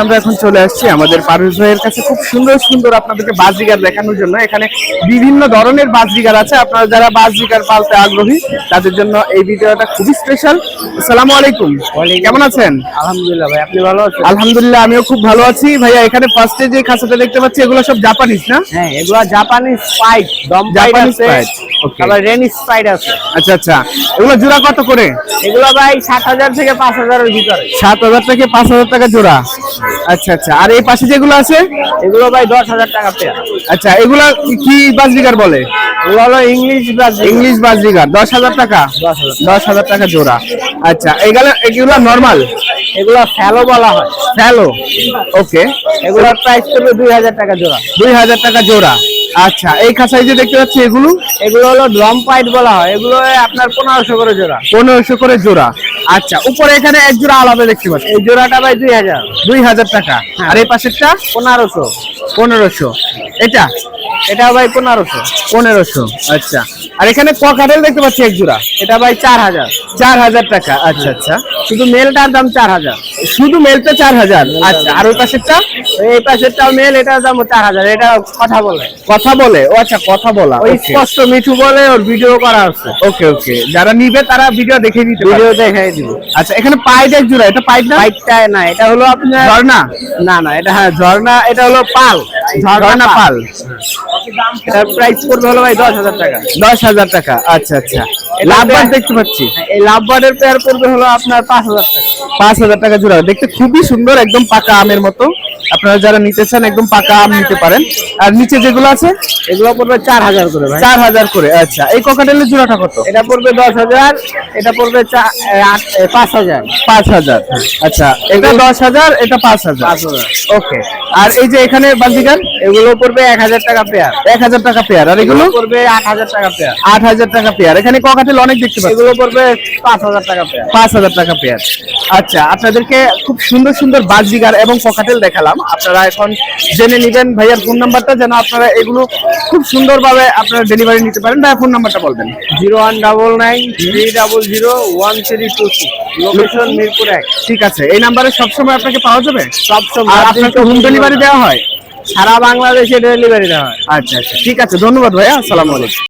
আমরা এখন চলে আসছি আমাদের পারভেজ ভাইয়ের কাছে খুব সুন্দর সুন্দর আপনাদেরকে বাজরিগার দেখানোর জন্য। এখানে বিভিন্ন ধরনের বাজরিগার আছে, আপনারা যারা বাজরিগার পালতে আগ্রহী তাদের জন্য এই ভিডিওটা খুবই স্পেশাল। আসসালামু আলাইকুম, কেমন আছেন? আলহামদুলিল্লাহ ভাই, আপনি ভালো আছেন? আলহামদুলিল্লাহ, আমিও খুব ভালো আছি ভাইয়া। এখানে ফার্স্টে যে খাঁচাটা দেখতে পাচ্ছি এগুলো সব জাপানিজ না? হ্যাঁ, এগুলো জাপানিজ স্পাইড, দম জাপানিজ আছে, স্পাইড। ওকে, আবার রেনিশ স্পাইড আছে। আচ্ছা আচ্ছা, এগুলো জোড়া কত করে? এগুলো ভাই ৭,০০০ থেকে ৫,০০০ এর ভিতরে। ৭,০০০ থেকে ৫,০০০ টাকা জোড়া। আচ্ছা আচ্ছা, আর এই পাশে যেগুলো আছে এগুলো ভাই ১০,০০০ টাকা পেয়ার। আচ্ছা, এগুলা কি বাজরিগার বলে? এগুলো হলো ইংলিশ বাজরিগার। ইংলিশ বাজরিগার ১০,০০০ টাকা। ১০,০০০ টাকা জোড়া। আচ্ছা, এগুলো নরমাল, এগুলো ফ্যালো বলা হয়। ফ্যালো। ওকে, এগুলোর প্রাইস পড়বে ২,০০০ টাকা জোড়া। ২,০০০ টাকা জোড়া। আচ্ছা, এই খাঁচায় যে দেখতে পাচ্ছি এগুলো হলো ড্রাম পাইট বলা হয়। এগুলো আপনার ১৫০০ করে জোড়া। ১৫০০ করে জোড়া। আচ্ছা, উপরে এখানে এক জোড়া আলাদা দেখতে পাচ্ছি, এই জোড়াটা ভাই ২,০০০। ২,০০০ টাকা। আর এই পাশেরটা ১৫০০। ১৫০০। এটা ভাই ১৫০০। ১৫০০। আচ্ছা, আর এখানে ককাটেল দেখতে পাচ্ছি এক জোড়া, এটা ভাই ৪,০০০। ৪,০০০ টাকা। আচ্ছা আচ্ছা, শুধু মেলটার দাম ৪,০০০। শুধু মেলটা ৪,০০০। আচ্ছা, আর ওই পাশেরটা? এই পাশেরটাও মেল, এটার দাম ৪,০০০। এটা কথা বলে। কথা বলে? ও আচ্ছা, কথা বলা। ওই স্পষ্ট মিঠু বলে, ওর ভিডিও করা হচ্ছে। ওকে ওকে, যারা নিবে তারা ভিডিও দেখে নিতে পারবে। ভিডিও দেখাই দিব। আচ্ছা, এখানে পাইড এক জোড়া, এটা পাইড না? পাইটটা না, এটা হলো আপনার ঝর্ণা। না, এটা হ্যাঁ ঝর্ণা, এটা হলো পাল। ঝর্ণা পাল। এটার প্রাইস পড়বে হলো ভাই ১০,০০০ টাকা। ১০,০০০ টাকা। আচ্ছা আচ্ছা, লাভবার্ড দেখতে পাচ্ছি। এই লাভবার্ডের পেয়ার পড়বে হলো আপনার ৫,০০০ টাকা। ৫,০০০ টাকা জোড়া। দেখতে খুবই সুন্দর, একদম পাকা আমের মতো। আপনারা যারা নিতে চান একদম পাকা আম নিতে পারেন। আর নিচে যেগুলো আছে এগুলো পড়বে ৪,০০০ করে ভাই। ৪,০০০ করে। আচ্ছা, এই ককাটেলের জোড়াটা কত? এটা পড়বে ১০,০০০, এটা পড়বে ৫,০০০। ৫,০০০। আচ্ছা, এটা ১০,০০০, এটা ৫,০০০। ওকে, আর এই যে এখানে বাজিগার, এগুলো পড়বে ১,০০০ টাকা পেয়ার। ১,০০০ টাকা পেয়ার। আর এগুলো পড়বে ৮,০০০ টাকা পেয়ার। ৮,০০০ টাকা পেয়ার। এখানে ককাটেল অনেক দেখতে পাচ্ছি, এগুলো পড়বে ৫,০০০ টাকা পেয়ার। ৫,০০০ টাকা পেয়ার। আচ্ছা, আপনাদেরকে খুব সুন্দর সুন্দর বাজরিগার এবং ককাটেল দেখালাম। আপনারা এখন জেনে নেবেন ভাইয়ার ফোন নাম্বারটা, যেন আপনারা এগুলো খুব সুন্দরভাবে আপনারা ডেলিভারি নিতে পারেন। ভাইয়া ফোন নাম্বারটা বলবেন। 01993001326, লোকেশন মিরপুর ১। ঠিক আছে, এই নাম্বারে সবসময় আপনাকে পাওয়া যাবে? সবসময়। আর আপনাকে হোম ডেলিভারি দেওয়া হয়? সারা বাংলাদেশে ডেলিভারি দেওয়া হয়। আচ্ছা আচ্ছা, ঠিক আছে, ধন্যবাদ ভাইয়া। আসসালামু আলাইকুম।